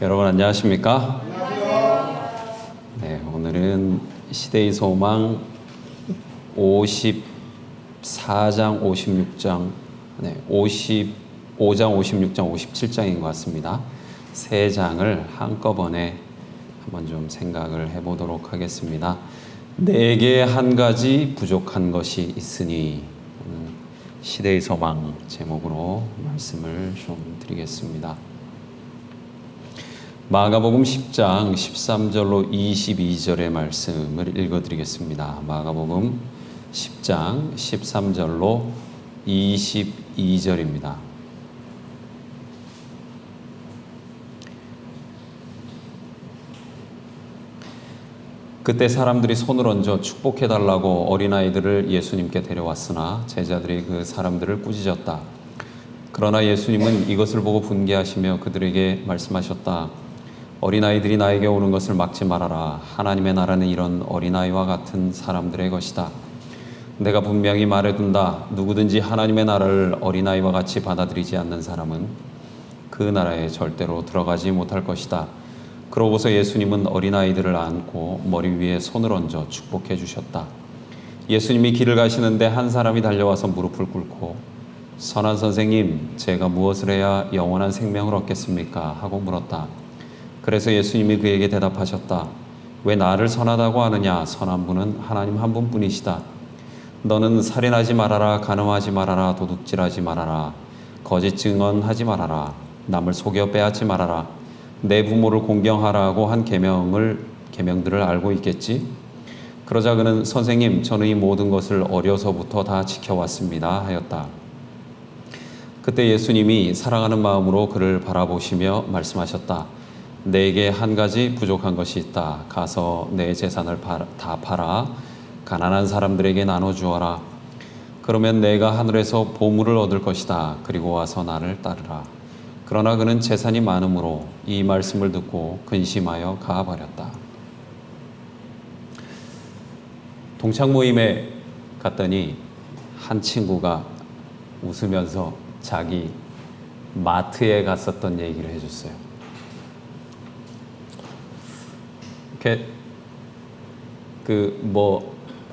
여러분 안녕하십니까? 네, 오늘은 시대의 소망 54장, 56장, 55장, 56장, 57장인 것 같습니다. 세 장을 한꺼번에 한번 좀 생각을 해보도록 하겠습니다. 내게 한 가지 부족한 것이 있으니, 시대의 소망 제목으로 말씀을 좀 드리겠습니다. 마가복음 10장 13절로 22절의 말씀을 읽어드리겠습니다. 마가복음 10장 13절로 22절입니다. 그때 사람들이 손을 얹어 축복해달라고 어린아이들을 예수님께 데려왔으나 제자들이 그 사람들을 꾸짖었다. 그러나 예수님은 이것을 보고 분개하시며 그들에게 말씀하셨다. 어린아이들이 나에게 오는 것을 막지 말아라. 하나님의 나라는 이런 어린아이와 같은 사람들의 것이다. 내가 분명히 말해둔다. 누구든지 하나님의 나라를 어린아이와 같이 받아들이지 않는 사람은 그 나라에 절대로 들어가지 못할 것이다. 그러고서 예수님은 어린아이들을 안고 머리 위에 손을 얹어 축복해 주셨다. 예수님이 길을 가시는데 한 사람이 달려와서 무릎을 꿇고 선한 선생님, 제가 무엇을 해야 영원한 생명을 얻겠습니까? 하고 물었다. 그래서 예수님이 그에게 대답하셨다. 왜 나를 선하다고 하느냐? 선한 분은 하나님 한 분뿐이시다. 너는 살인하지 말아라, 간음하지 말아라, 도둑질하지 말아라, 거짓 증언하지 말아라, 남을 속여 빼앗지 말아라, 내 부모를 공경하라고 한 계명들을 알고 있겠지? 그러자 그는 선생님, 저는 이 모든 것을 어려서부터 다 지켜왔습니다 하였다. 그때 예수님이 사랑하는 마음으로 그를 바라보시며 말씀하셨다. 내게 한 가지 부족한 것이 있다. 가서 내 재산을 다 팔아 가난한 사람들에게 나눠주어라. 그러면 내가 하늘에서 보물을 얻을 것이다. 그리고 와서 나를 따르라. 그러나 그는 재산이 많으므로 이 말씀을 듣고 근심하여 가버렸다. 동창 모임에 갔더니 한 친구가 웃으면서 자기 마트에 갔었던 얘기를 해줬어요. 이렇게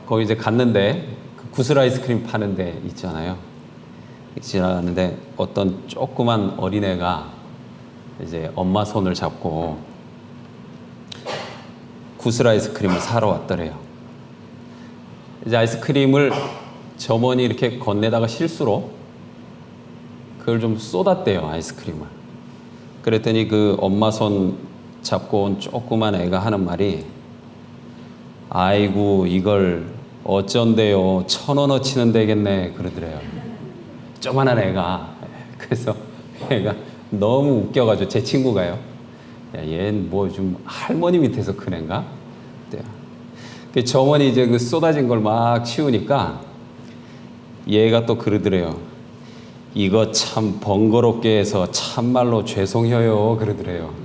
거기 이제 갔는데 구슬 아이스크림 파는 데 있잖아요. 지나가는데 어떤 조그만 어린애가 이제 엄마 손을 잡고 구슬 아이스크림을 사러 왔더래요. 이제 아이스크림을 점원이 이렇게 건네다가 실수로 그걸 좀 쏟았대요, 아이스크림을. 그랬더니 그 엄마 손 잡고 온 조그만 애가 하는 말이 아이고 이걸 어쩐대요, 1,000원어치는 되겠네 그러더래요. 조그만한 애가. 그래서 애가 너무 웃겨가지고 제 친구가요. 야, 얘는 뭐 좀 할머니 밑에서 큰 애인가? 그 정원이 이제 그 쏟아진 걸 막 치우니까 얘가 또 그러더래요. 이거 참 번거롭게 해서 참말로 죄송해요 그러더래요.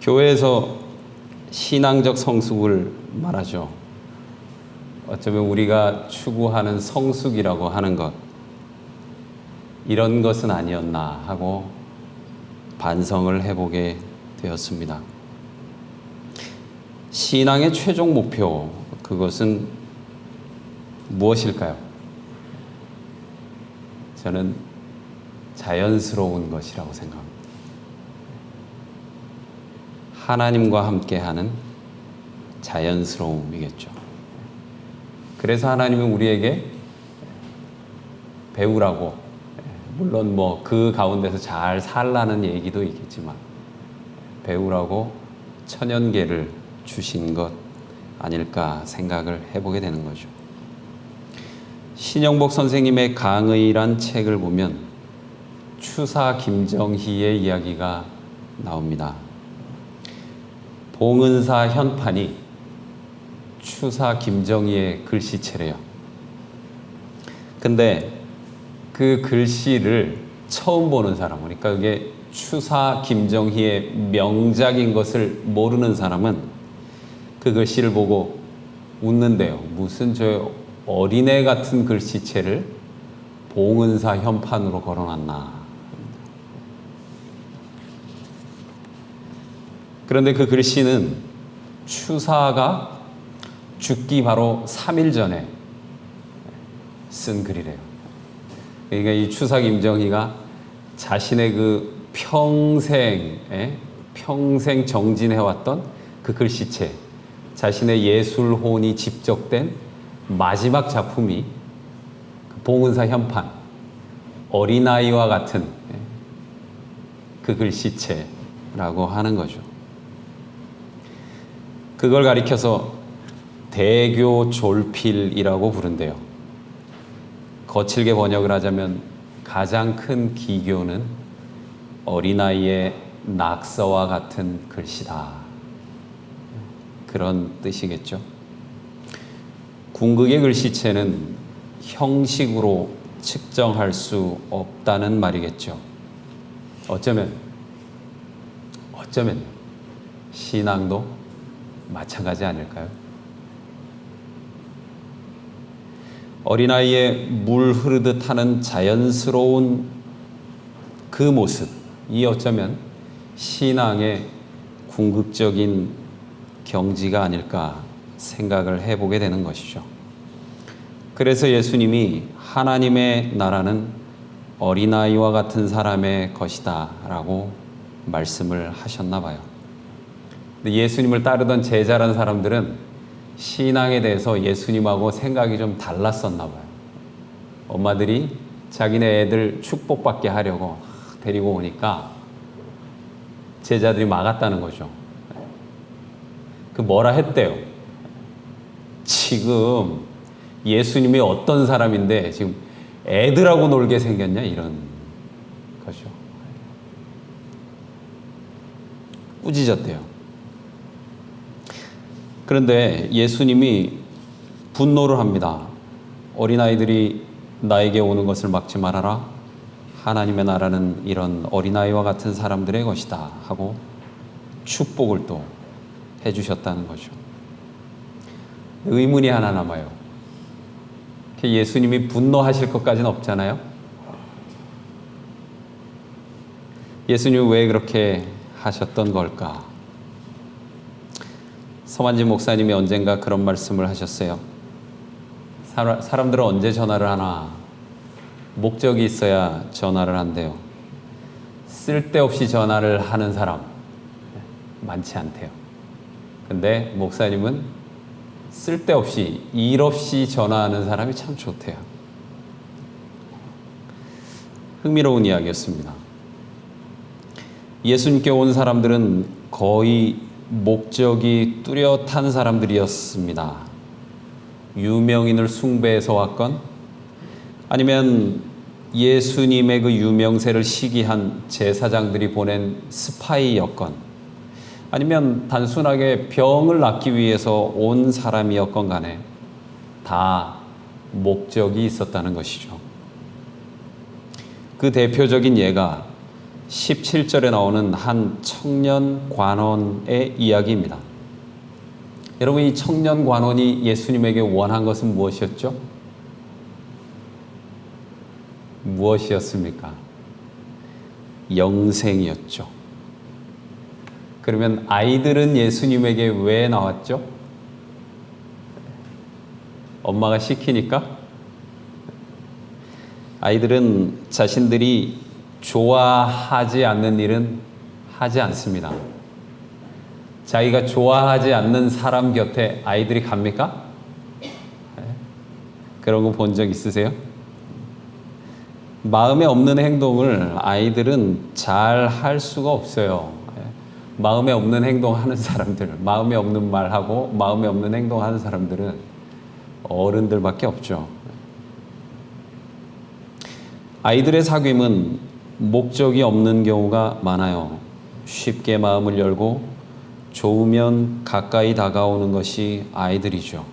교회에서 신앙적 성숙을 말하죠. 어쩌면 우리가 추구하는 성숙이라고 하는 것, 이런 것은 아니었나 하고 반성을 해보게 되었습니다. 신앙의 최종 목표, 그것은 무엇일까요? 저는 자연스러운 것이라고 생각합니다. 하나님과 함께하는 자연스러움이겠죠. 그래서 하나님은 우리에게 배우라고, 물론 뭐 그 가운데서 잘 살라는 얘기도 있겠지만 배우라고 천연계를 주신 것 아닐까 생각을 해보게 되는 거죠. 신영복 선생님의 강의란 책을 보면 추사 김정희의 이야기가 나옵니다. 봉은사 현판이 추사 김정희의 글씨체래요. 근데 그 글씨를 처음 보는 사람, 그러니까 그게 추사 김정희의 명작인 것을 모르는 사람은 그 글씨를 보고 웃는데요. 무슨 어린애 같은 글씨체를 봉은사 현판으로 걸어놨나 그런데 그 글씨는 추사가 죽기 바로 3일 전에 쓴 글이래요. 그러니까 이 추사 김정희가 자신의 그 평생 정진해왔던 그 글씨체, 자신의 예술혼이 집적된 마지막 작품이 봉은사 현판, 어린아이와 같은 그 글씨체라고 하는 거죠. 그걸 가리켜서 대교졸필이라고 부른대요. 거칠게 번역을 하자면 가장 큰 기교는 어린아이의 낙서와 같은 글씨다. 그런 뜻이겠죠. 궁극의 글씨체는 형식으로 측정할 수 없다는 말이겠죠. 어쩌면 신앙도 마찬가지 아닐까요? 어린아이의 물 흐르듯 하는 자연스러운 그 모습이 어쩌면 신앙의 궁극적인 경지가 아닐까 생각을 해보게 되는 것이죠. 그래서 예수님이 하나님의 나라는 어린아이와 같은 사람의 것이다 라고 말씀을 하셨나 봐요. 근데 예수님을 따르던 제자라는 사람들은 신앙에 대해서 예수님하고 생각이 좀 달랐었나 봐요. 엄마들이 자기네 애들 축복받게 하려고 데리고 오니까 제자들이 막았다는 거죠. 그 뭐라 했대요? 지금 예수님이 어떤 사람인데 지금 애들하고 놀게 생겼냐? 이런 거죠. 꾸짖었대요. 그런데 예수님이 분노를 합니다. 어린아이들이 나에게 오는 것을 막지 말아라. 하나님의 나라는 이런 어린아이와 같은 사람들의 것이다 하고 축복을 또 해주셨다는 거죠. 의문이 하나 남아요. 예수님이 분노하실 것까지는 없잖아요. 예수님이 왜 그렇게 하셨던 걸까? 서만진 목사님이 언젠가 그런 말씀을 하셨어요. 사람들은 언제 전화를 하나? 목적이 있어야 전화를 한대요. 쓸데없이 전화를 하는 사람 많지 않대요. 근데 목사님은 쓸데없이 일 없이 전화하는 사람이 참 좋대요. 흥미로운 이야기였습니다. 예수님께 온 사람들은 거의 목적이 뚜렷한 사람들이었습니다. 유명인을 숭배해서 왔건 아니면 예수님의 그 유명세를 시기한 제사장들이 보낸 스파이였건 아니면 단순하게 병을 낫기 위해서 온 사람이었건 간에 다 목적이 있었다는 것이죠. 그 대표적인 예가 17절에 나오는 한 청년 관원의 이야기입니다. 여러분, 이 청년 관원이 예수님에게 원한 것은 무엇이었죠? 무엇이었습니까? 영생이었죠. 그러면 아이들은 예수님에게 왜 나왔죠? 엄마가 시키니까? 아이들은 자신들이 좋아하지 않는 일은 하지 않습니다. 자기가 좋아하지 않는 사람 곁에 아이들이 갑니까? 그런 거 본 적 있으세요? 마음에 없는 행동을 아이들은 잘 할 수가 없어요. 마음에 없는 행동하는 사람들, 마음에 없는 말하고 마음에 없는 행동하는 사람들은 어른들밖에 없죠. 아이들의 사귐은 목적이 없는 경우가 많아요. 쉽게 마음을 열고 좋으면 가까이 다가오는 것이 아이들이죠.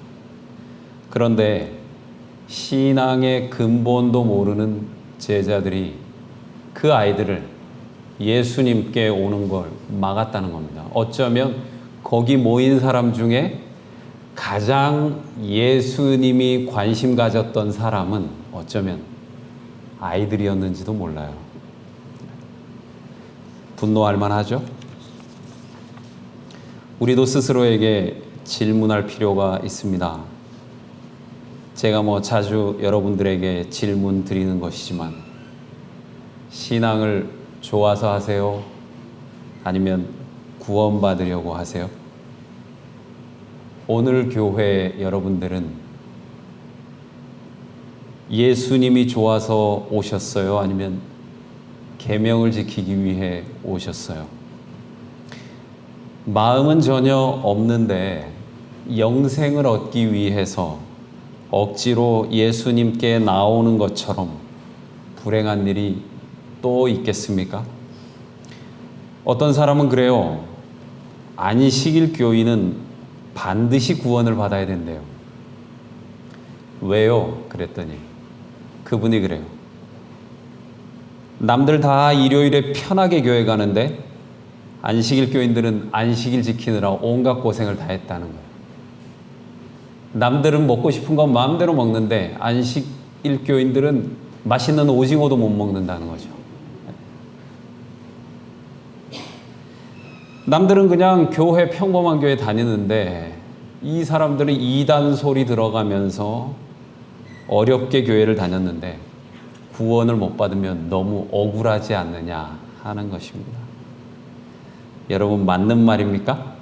그런데 신앙의 근본도 모르는 제자들이 그 아이들을 예수님께 오는 걸 막았다는 겁니다. 어쩌면 거기 모인 사람 중에 가장 예수님이 관심 가졌던 사람은 어쩌면 아이들이었는지도 몰라요. 분노할 만하죠? 우리도 스스로에게 질문할 필요가 있습니다. 제가 자주 여러분들에게 질문 드리는 것이지만, 신앙을 좋아서 하세요? 아니면 구원받으려고 하세요? 오늘 교회 여러분들은 예수님이 좋아서 오셨어요? 아니면 계명을 지키기 위해 오셨어요? 마음은 전혀 없는데 영생을 얻기 위해서 억지로 예수님께 나오는 것처럼 불행한 일이 또 있겠습니까? 어떤 사람은 그래요. 안식일 교인은 반드시 구원을 받아야 된대요. 왜요? 그랬더니 그분이 그래요. 남들 다 일요일에 편하게 교회 가는데 안식일 교인들은 안식일 지키느라 온갖 고생을 다 했다는 거예요. 남들은 먹고 싶은 건 마음대로 먹는데 안식일 교인들은 맛있는 오징어도 못 먹는다는 거죠. 남들은 그냥 교회, 평범한 교회 다니는데 이 사람들은 이단 소리 들어가면서 어렵게 교회를 다녔는데 구원을 못 받으면 너무 억울하지 않느냐 하는 것입니다. 여러분, 맞는 말입니까?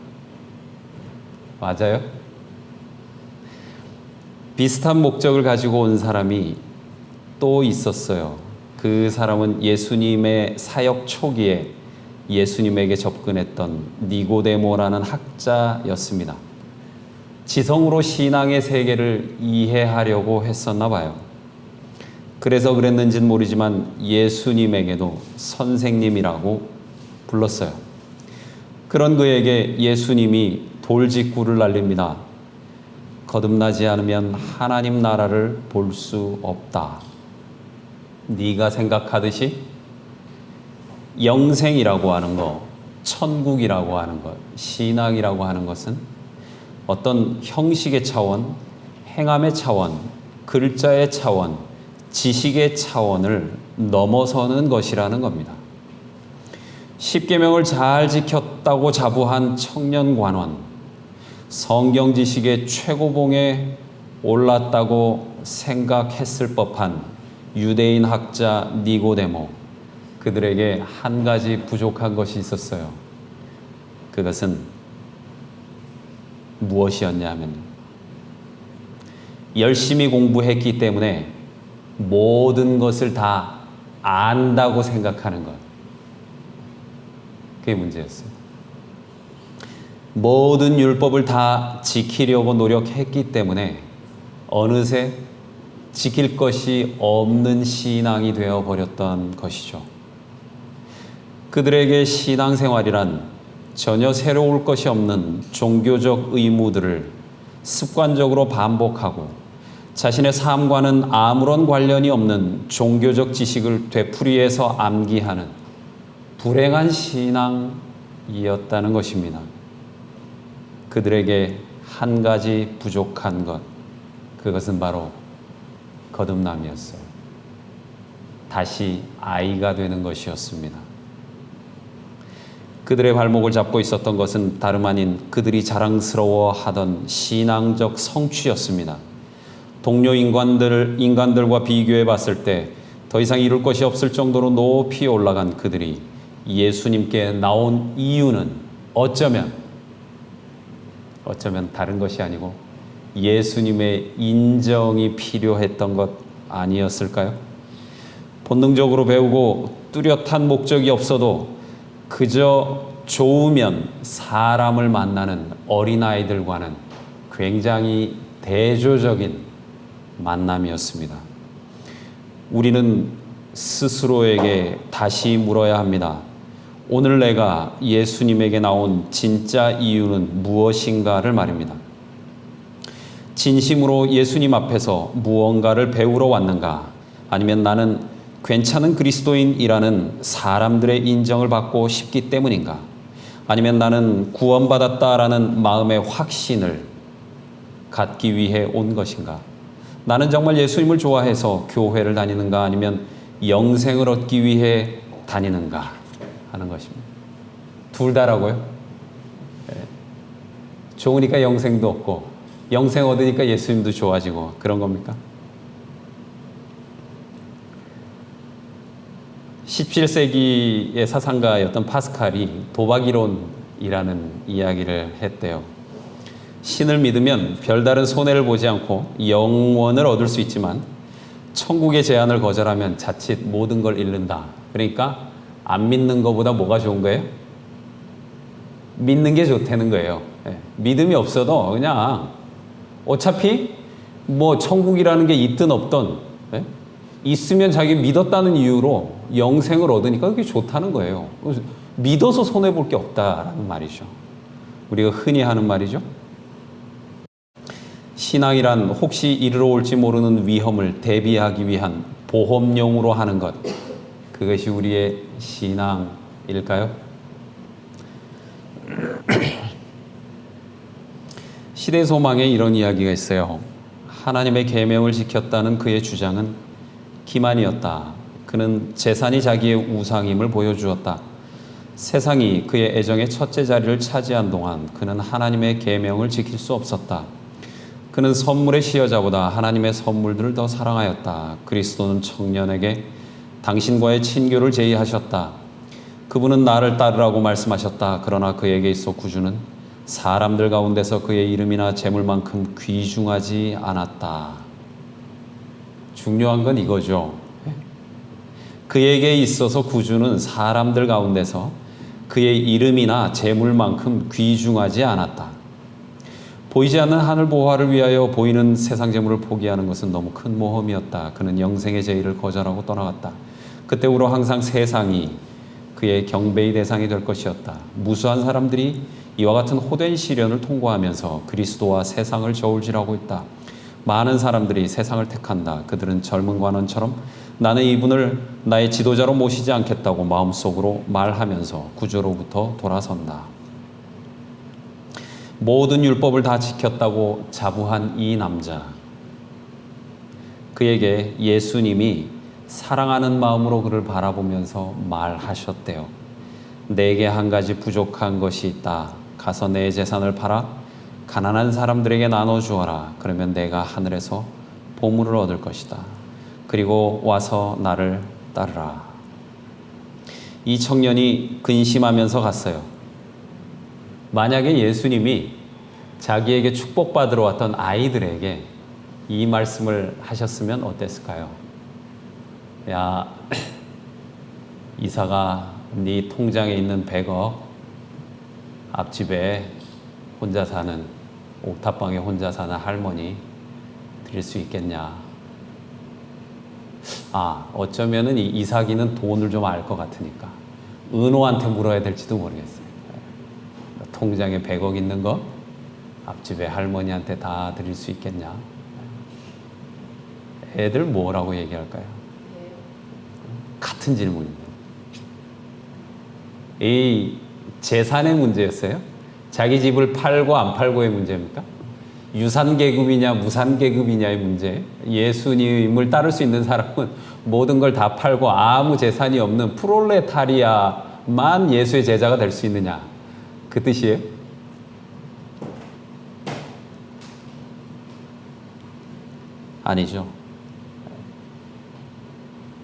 맞아요? 비슷한 목적을 가지고 온 사람이 또 있었어요. 그 사람은 예수님의 사역 초기에 예수님에게 접근했던 니고데모라는 학자였습니다. 지성으로 신앙의 세계를 이해하려고 했었나 봐요. 그래서 그랬는지는 모르지만 예수님에게도 선생님이라고 불렀어요. 그런 그에게 예수님이 돌직구를 날립니다. 거듭나지 않으면 하나님 나라를 볼 수 없다. 네가 생각하듯이 영생이라고 하는 것, 천국이라고 하는 것, 신앙이라고 하는 것은 어떤 형식의 차원, 행함의 차원, 글자의 차원, 지식의 차원을 넘어서는 것이라는 겁니다. 십계명을 잘 지켰다고 자부한 청년관원, 성경 지식의 최고봉에 올랐다고 생각했을 법한 유대인 학자 니고데모, 그들에게 한 가지 부족한 것이 있었어요. 그것은 무엇이었냐면 열심히 공부했기 때문에 모든 것을 다 안다고 생각하는 것. 그게 문제였어요. 모든 율법을 다 지키려고 노력했기 때문에 어느새 지킬 것이 없는 신앙이 되어버렸던 것이죠. 그들에게 신앙생활이란 전혀 새로울 것이 없는 종교적 의무들을 습관적으로 반복하고 자신의 삶과는 아무런 관련이 없는 종교적 지식을 되풀이해서 암기하는 불행한 신앙이었다는 것입니다. 그들에게 한 가지 부족한 것, 그것은 바로 거듭남이었어요. 다시 아이가 되는 것이었습니다. 그들의 발목을 잡고 있었던 것은 다름 아닌 그들이 자랑스러워하던 신앙적 성취였습니다. 동료 인간들과 비교해 봤을 때 더 이상 이룰 것이 없을 정도로 높이 올라간 그들이 예수님께 나온 이유는 어쩌면 다른 것이 아니고 예수님의 인정이 필요했던 것 아니었을까요? 본능적으로 배우고 뚜렷한 목적이 없어도 그저 좋으면 사람을 만나는 어린아이들과는 굉장히 대조적인 만남이었습니다. 우리는 스스로에게 다시 물어야 합니다. 오늘 내가 예수님에게 나온 진짜 이유는 무엇인가를 말입니다. 진심으로 예수님 앞에서 무언가를 배우러 왔는가? 아니면 나는 괜찮은 그리스도인이라는 사람들의 인정을 받고 싶기 때문인가? 아니면 나는 구원받았다라는 마음의 확신을 갖기 위해 온 것인가? 나는 정말 예수님을 좋아해서 교회를 다니는가? 아니면 영생을 얻기 위해 다니는가? 하는 것입니다. 둘 다라고요? 네. 좋으니까 영생도 얻고 영생 얻으니까 예수님도 좋아지고 그런 겁니까? 17세기의 사상가였던 파스칼이 도박이론이라는 이야기를 했대요. 신을 믿으면 별다른 손해를 보지 않고 영원을 얻을 수 있지만 천국의 제안을 거절하면 자칫 모든 걸 잃는다. 그러니까 안 믿는 것보다 뭐가 좋은 거예요? 믿는 게 좋다는 거예요. 믿음이 없어도 그냥 어차피 뭐 천국이라는 게 있든 없든 있으면 자기 믿었다는 이유로 영생을 얻으니까 그게 좋다는 거예요. 믿어서 손해볼 게 없다라는 말이죠. 우리가 흔히 하는 말이죠. 신앙이란 혹시 이르러 올지 모르는 위험을 대비하기 위한 보험용으로 하는 것. 그것이 우리의 신앙일까요? 시대소망에 이런 이야기가 있어요. 하나님의 계명을 지켰다는 그의 주장은 기만이었다. 그는 재산이 자기의 우상임을 보여주었다. 세상이 그의 애정의 첫째 자리를 차지한 동안 그는 하나님의 계명을 지킬 수 없었다. 그는 선물의 시여자보다 하나님의 선물들을 더 사랑하였다. 그리스도는 청년에게 당신과의 친교를 제의하셨다. 그분은 나를 따르라고 말씀하셨다. 그러나 그에게 있어 구주는 사람들 가운데서 그의 이름이나 재물만큼 귀중하지 않았다. 중요한 건 이거죠. 그에게 있어서 구주는 사람들 가운데서 그의 이름이나 재물만큼 귀중하지 않았다. 보이지 않는 하늘 보화를 위하여 보이는 세상 재물을 포기하는 것은 너무 큰 모험이었다. 그는 영생의 제의를 거절하고 떠나갔다. 그때후로 항상 세상이 그의 경배의 대상이 될 것이었다. 무수한 사람들이 이와 같은 호된 시련을 통과하면서 그리스도와 세상을 저울질하고 있다. 많은 사람들이 세상을 택한다. 그들은 젊은 관원처럼 나는 이분을 나의 지도자로 모시지 않겠다고 마음속으로 말하면서 구주로부터 돌아선다. 모든 율법을 다 지켰다고 자부한 이 남자. 그에게 예수님이 사랑하는 마음으로 그를 바라보면서 말하셨대요. 내게 한 가지 부족한 것이 있다. 가서 내 재산을 팔아 가난한 사람들에게 나눠주어라. 그러면 내가 하늘에서 보물을 얻을 것이다. 그리고 와서 나를 따르라. 이 청년이 근심하면서 갔어요. 만약에 예수님이 자기에게 축복받으러 왔던 아이들에게 이 말씀을 하셨으면 어땠을까요? 야, 이사가 네 통장에 있는 100억 앞집에 혼자 사는 옥탑방에 혼자 사는 할머니 드릴 수 있겠냐? 어쩌면은 이 이삭이는 돈을 좀 알 것 같으니까 은호한테 물어야 될지도 모르겠어요. 통장에 100억 있는 거 앞집에 할머니한테 다 드릴 수 있겠냐? 애들 뭐라고 얘기할까요? 같은 질문입니다. 이 재산의 문제였어요? 자기 집을 팔고 안 팔고의 문제입니까? 유산계급이냐 무산계급이냐의 문제. 예수님을 따를 수 있는 사람은 모든 걸 다 팔고 아무 재산이 없는 프롤레타리아만 예수의 제자가 될 수 있느냐, 그 뜻이에요? 아니죠.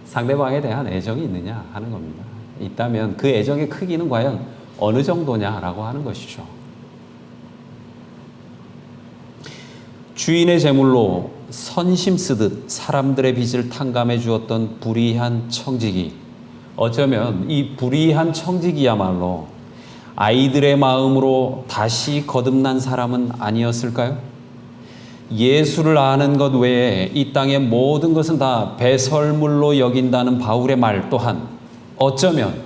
상대방에 대한 애정이 있느냐 하는 겁니다. 있다면 그 애정의 크기는 과연 어느 정도냐라고 하는 것이죠. 주인의 재물로 선심 쓰듯 사람들의 빚을 탕감해 주었던 불의한 청지기. 어쩌면 이 불의한 청지기야말로 아이들의 마음으로 다시 거듭난 사람은 아니었을까요? 예수를 아는 것 외에 이 땅의 모든 것은 다 배설물로 여긴다는 바울의 말 또한 어쩌면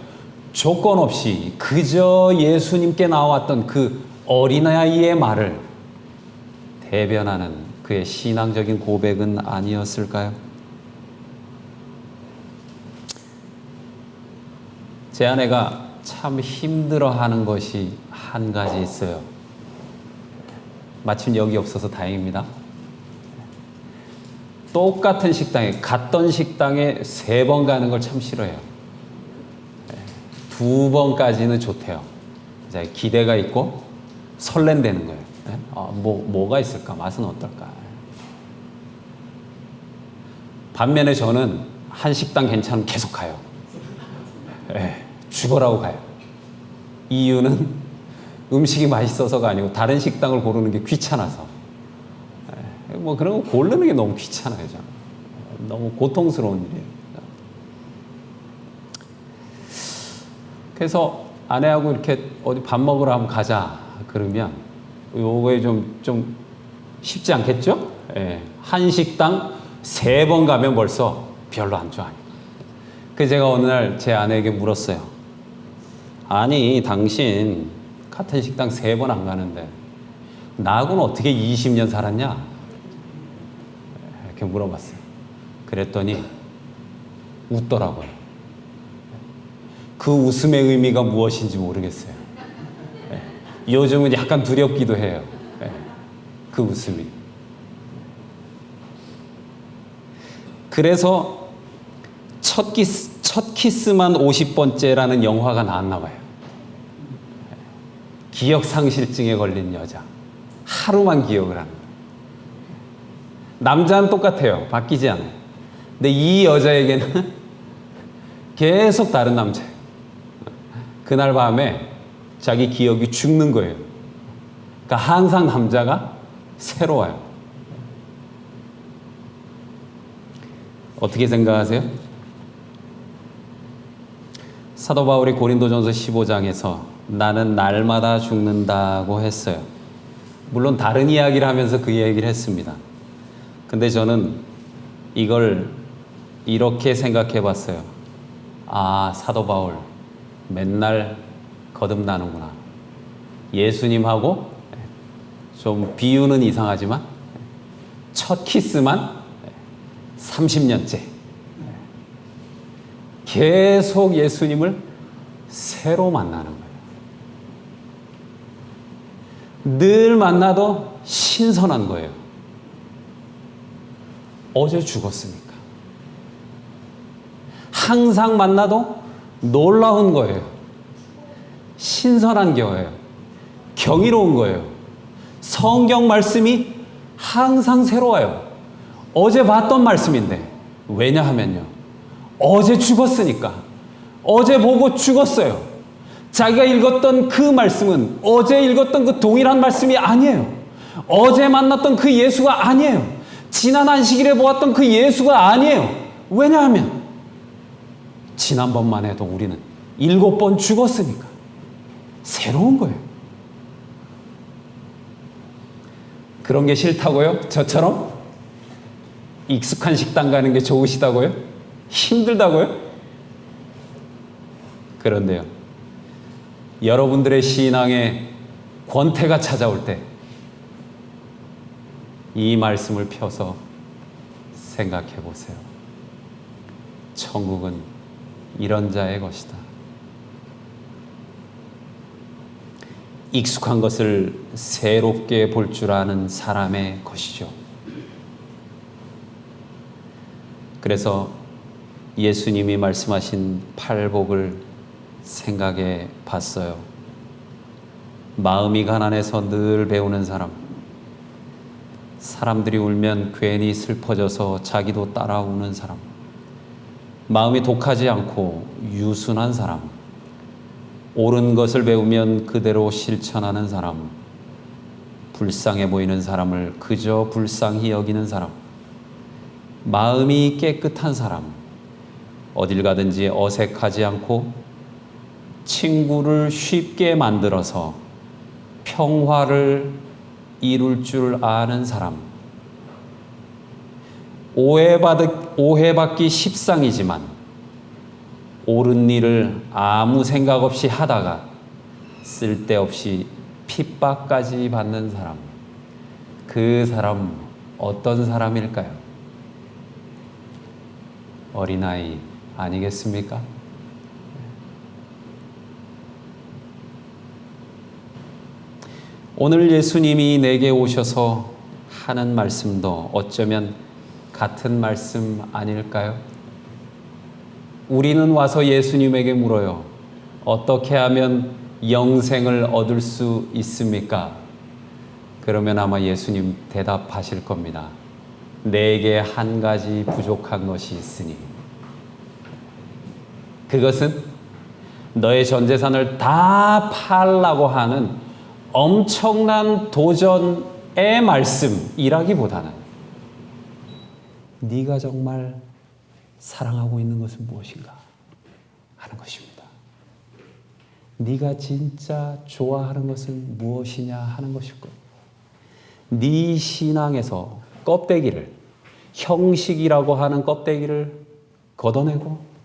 조건 없이 그저 예수님께 나왔던 그 어린아이의 말을 대변하는 그의 신앙적인 고백은 아니었을까요? 제 아내가 참 힘들어하는 것이 한 가지 있어요. 마침 여기 없어서 다행입니다. 똑같은 식당에, 갔던 식당에 3번 가는 걸 참 싫어해요. 2번까지는 좋대요. 이제 기대가 있고 설렌다는 거예요. 네? 뭐가 있을까? 맛은 어떨까? 반면에 저는 한 식당 괜찮으면 계속 가요. 네, 죽어라고 가요. 이유는 음식이 맛있어서가 아니고 다른 식당을 고르는 게 귀찮아서. 네, 뭐 그런 거 고르는 게 너무 귀찮아요. 저는. 너무 고통스러운 일이에요. 그래서 아내하고 이렇게 어디 밥 먹으러 한번 가자 그러면 요거에 좀 쉽지 않겠죠? 예, 한 식당 3번 가면 벌써 별로 안 좋아하니까. 그래서 제가 어느 날 제 아내에게 물었어요. 아니 당신 같은 식당 3번 안 가는데 나하고는 어떻게 20년 살았냐? 이렇게 물어봤어요. 그랬더니 웃더라고요. 그 웃음의 의미가 무엇인지 모르겠어요. 예. 요즘은 약간 두렵기도 해요. 예. 그 웃음이. 그래서 첫 키스만 50번째라는 영화가 나왔나 봐요. 기억상실증에 걸린 여자. 하루만 기억을 하는 거예요. 남자는 똑같아요. 바뀌지 않아요. 근데 이 여자에게는 계속 다른 남자예요. 그날 밤에 자기 기억이 죽는 거예요. 그러니까 항상 남자가 새로워요. 어떻게 생각하세요? 사도 바울이 고린도전서 15장에서 나는 날마다 죽는다고 했어요. 물론 다른 이야기를 하면서 그 얘기를 했습니다. 근데 저는 이걸 이렇게 생각해 봤어요. 아, 사도 바울 맨날 거듭나는구나. 예수님하고 좀 비유는 이상하지만 첫 키스만 30년째 계속 예수님을 새로 만나는 거예요. 늘 만나도 신선한 거예요. 어제 죽었으니까. 항상 만나도 놀라운 거예요. 신선한 거예요. 경이로운 거예요. 성경 말씀이 항상 새로워요. 어제 봤던 말씀인데 왜냐하면요. 어제 죽었으니까. 어제 보고 죽었어요. 자기가 읽었던 그 말씀은 어제 읽었던 그 동일한 말씀이 아니에요. 어제 만났던 그 예수가 아니에요. 지난 안식일에 보았던 그 예수가 아니에요. 왜냐하면 지난번만 해도 우리는 7번 죽었으니까 새로운 거예요. 그런 게 싫다고요? 저처럼? 익숙한 식당 가는 게 좋으시다고요? 힘들다고요? 그런데요. 여러분들의 신앙에 권태가 찾아올 때 이 말씀을 펴서 생각해 보세요. 천국은 이런 자의 것이다. 익숙한 것을 새롭게 볼 줄 아는 사람의 것이죠. 그래서 예수님이 말씀하신 팔복을 생각해 봤어요. 마음이 가난해서 늘 배우는 사람. 사람들이 울면 괜히 슬퍼져서 자기도 따라 우는 사람. 마음이 독하지 않고 유순한 사람. 옳은 것을 배우면 그대로 실천하는 사람. 불쌍해 보이는 사람을 그저 불쌍히 여기는 사람. 마음이 깨끗한 사람. 어딜 가든지 어색하지 않고 친구를 쉽게 만들어서 평화를 이룰 줄 아는 사람. 오해받기 십상이지만 옳은 일을 아무 생각 없이 하다가 쓸데없이 핍박까지 받는 사람. 그 사람 어떤 사람일까요? 어린아이 아니겠습니까? 오늘 예수님이 내게 오셔서 하는 말씀도 어쩌면 같은 말씀 아닐까요? 우리는 와서 예수님에게 물어요. 어떻게 하면 영생을 얻을 수 있습니까? 그러면 아마 예수님 대답하실 겁니다. 내게 한 가지 부족한 것이 있으니 그것은 너의 전 재산을 다 팔라고 하는 엄청난 도전의 말씀이라기보다는 네가 정말 사랑하고 있는 것은 무엇인가 하는 것입니다. 네가 진짜 좋아하는 것은 무엇이냐 하는 것일 겁니다. 네 신앙에서 껍데기를, 형식이라고 하는 껍데기를 걷어내고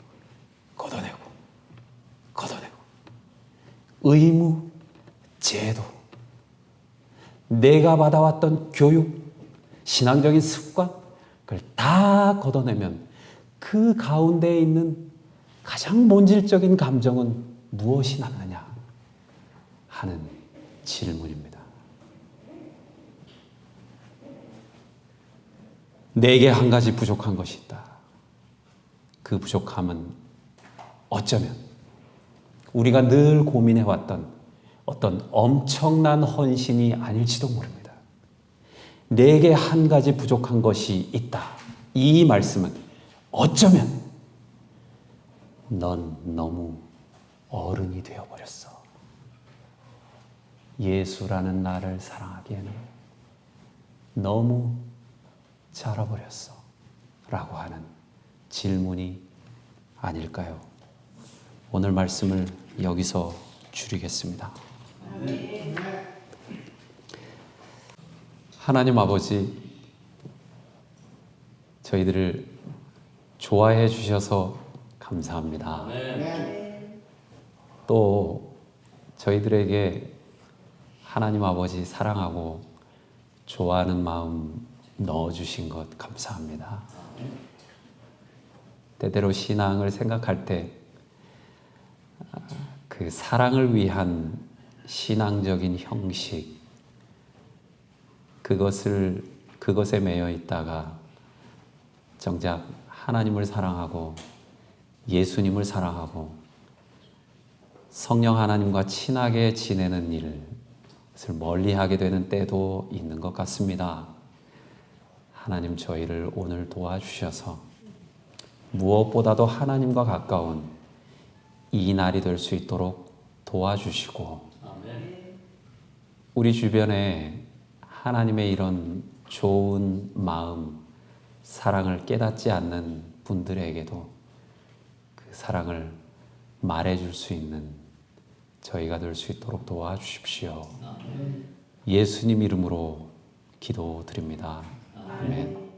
의무, 제도, 내가 받아왔던 교육, 신앙적인 습관, 그걸 다 걷어내면 그 가운데에 있는 가장 본질적인 감정은 무엇이 남느냐 하는 질문입니다. 내게 한 가지 부족한 것이 있다. 그 부족함은 어쩌면 우리가 늘 고민해왔던 어떤 엄청난 헌신이 아닐지도 모릅니다. 내게 한 가지 부족한 것이 있다. 이 말씀은 어쩌면 넌 너무 어른이 되어버렸어. 예수라는 나를 사랑하기에는 너무 자라버렸어. 라고 하는 질문이 아닐까요? 오늘 말씀을 여기서 줄이겠습니다. 하나님 아버지, 저희들을 좋아해 주셔서 감사합니다. 또 저희들에게 하나님 아버지 사랑하고 좋아하는 마음 넣어주신 것 감사합니다. 때때로 신앙을 생각할 때 그 사랑을 위한 신앙적인 형식, 그것에 매여 있다가 정작 하나님을 사랑하고 예수님을 사랑하고 성령 하나님과 친하게 지내는 일을 멀리하게 되는 때도 있는 것 같습니다. 하나님, 저희를 오늘 도와주셔서 무엇보다도 하나님과 가까운 이 날이 될 수 있도록 도와주시고, 우리 주변에 하나님의 이런 좋은 마음, 사랑을 깨닫지 않는 분들에게도 그 사랑을 말해줄 수 있는 저희가 될 수 있도록 도와주십시오. 예수님 이름으로 기도드립니다. 아멘.